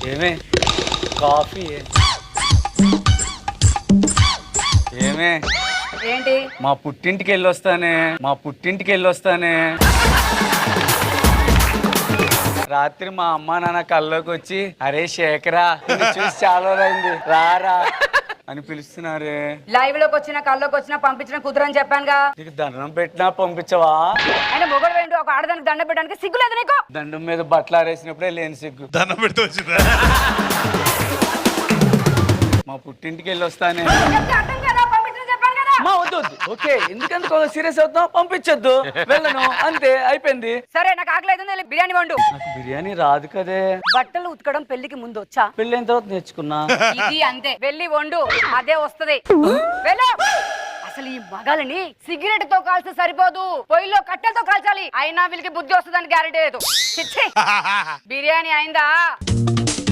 ఏమే కాఫీ ఏమే ఏంటి? మా పుట్టింటికి వెళ్ళొస్తానే రాత్రి మా అమ్మ నాన్న కల్లోకి వచ్చి అరే శేఖరా నిన్ను చూసి చాలా రోజులైంది రారా అని పిలుస్తున్నారే. లైవ్ లోకి వచ్చిన కల్లోకి వచ్చినా పంపించిన కుదరని చెప్పానుగా. నీకు దండం పెట్టినా పంపించవా? ఆయన మొగడు వేండు ఒక ఆడదానికి దండం పెట్టడానికి సిగ్గులేదు నీకు? దండం మీద బట్టలు ఆరేసినప్పుడే లేని సిగ్గు. దండం పెడితే వచ్చిందా? మా పుట్టింటికి వెళ్ళొస్తానే. చెప్తే అర్థం కదా, పంపించిన చెప్పాను కదా. మా వద్దు ఓకే ఎందుకంత సీరియస్ అవుతావు? పంపించొద్దు, వెళ్ళను, అంతే అయిపోయింది. సరే నాకు ఆకలి అవుతుంది, బిర్యానీ వండు. నాకు బిర్యానీ రాదు కదే. బట్టలు ఉతకడం పెళ్లికి ముందు వచ్చా? పెళ్ళైన తర్వాత నేర్చుకున్నా. ఇది అంతే, వెళ్ళి వండు, అదే వస్తది. వెళ్ళు. అసలు ఈ మగాలని సిగరెట్ తో కాల్స్తే సరిపోదు, పొయ్యిలో కట్టెలతో కాల్చాలి. అయినా వీళ్ళకి బుద్ధి వస్తుందని గ్యారెంటీ లేదు. బిర్యానీ అయిందా?